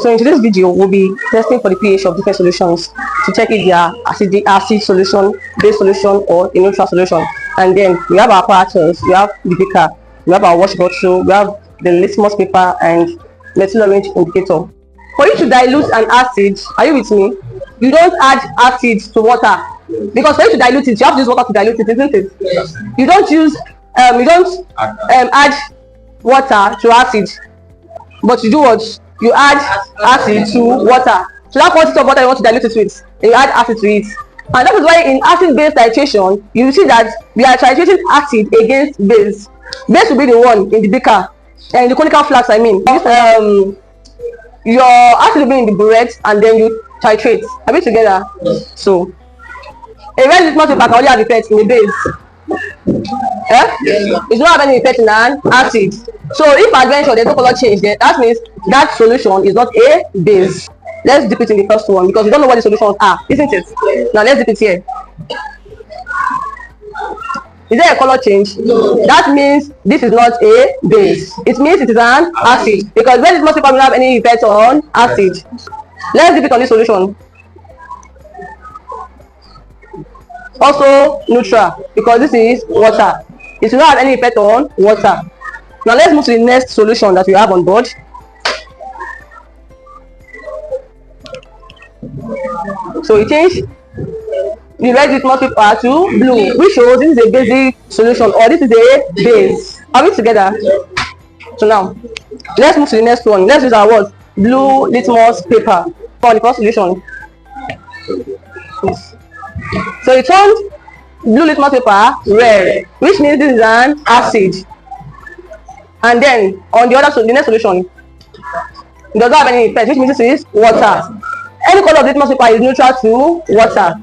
So in today's video, we'll be testing for the pH of different solutions to check if they are acid solution, base solution, or a neutral solution. And then we have our apparatus, we have the beaker, we have our wash bottle, we have the litmus paper and methyl orange indicator. For you to dilute an acid, are you with me? You don't add acid to water, because for you to dilute it, you have to use water to dilute it, isn't it? Yes. You don't use add water to acid, but you do what? You add acid to water. So that quantity of water you want to dilute it with, you add acid to it. And that is why in acid-base titration, you see that we are titrating acid against base. Base will be the one in the beaker, and the conical flask, I mean. Your acid will be in the burette, and then you titrate. Are we together? Yes. So, a red litmus paper can only have effect in the base. Yes. It does not have any effect in an acid. So if adventure there's no color change there, that means that solution is not a base. Let's dip it in the first one because we don't know what the solutions are, isn't it? Now let's dip it here. Is there a color change? No. That means this is not a base. It means it is an acid because when litmus paper will have any effect on acid. Let's dip it on this solution. Also neutral because this is water. It will not have any effect on water. Now let's move to the next solution that we have on board. So we change the red litmus paper to blue, which shows this is a basic solution or this is a base. Are we together? So now let's move to the next one. Let's use our word blue litmus paper for the first solution. Yes. So it turned blue litmus paper red, which means this is an acid. And then on the other, the next solution, it does not have any effect, which means this is water. Any color of litmus paper is neutral to water.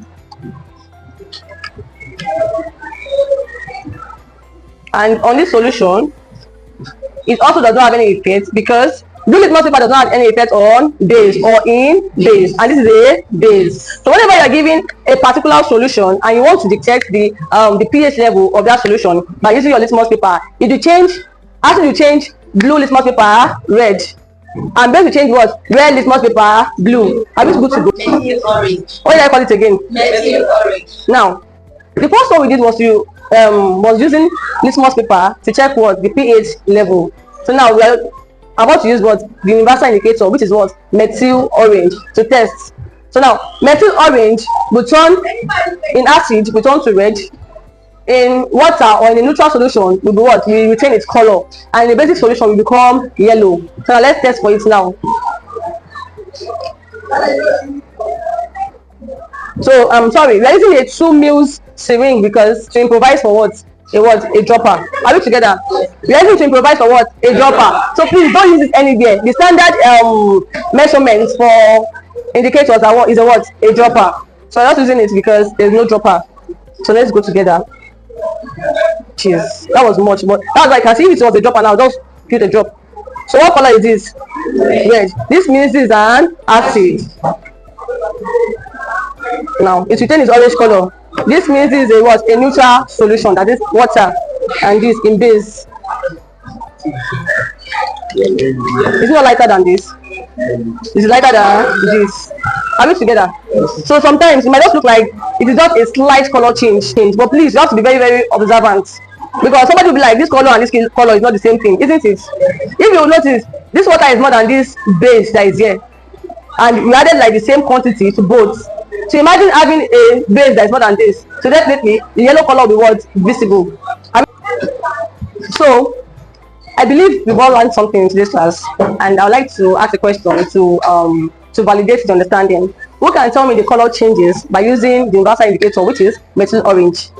And on this solution, it also does not have any effect because blue litmus paper does not have any effect on base or in base, and this is a base. So whenever you are given a particular solution and you want to detect the pH level of that solution by using your litmus paper, if you change acid, you change blue litmus paper red, and base you change what? Red litmus paper blue. Are we good to go? Methyl orange. What did I call it again? Methyl orange. Now, the first one we did was using litmus paper to check what the pH level. So now we are about to use what the universal indicator, which is what methyl orange, to test. So now methyl orange will turn in acid, will turn to red. In water or in a neutral solution will be what? We retain its color, and in the basic solution will become yellow. So now let's test for it now. So I'm sorry, we are using a 2 ml syringe because to improvise for what? A dropper. Are we together? We are using to improvise for what? A dropper. So please don't use it anywhere. The standard measurements for indicators are what? Is a dropper. So I'm not using it because there's no dropper. So let's go together. Cheers. That was much, but that's like I can see if it was a dropper now. Just put a drop. So what color is this? Red. This means this is an acid. Now it retains its orange color. This means this is a neutral solution, that is water, and this in base. It's not lighter than this. It's lighter than this. Are we together? So sometimes it might just look like it is just a slight color change, but please you have to be very, very observant, because somebody will be like, this color and this color is not the same thing, isn't it? If you notice, this water is more than this base that is here, and we added like the same quantity to both. So imagine having a base that is more than this. So definitely the yellow color will be what? Visible. So I believe we've all learned something in today's class, and I would like to ask a question to validate the understanding. Who can tell me the color changes by using the universal indicator, which is methyl orange?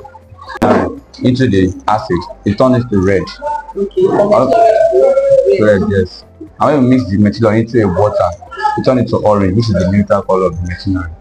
Into the acid, it turns into red. Okay. Red, yes. And when we mix the methyl into a water, it turns into orange, which is the neutral color of the methyl orange.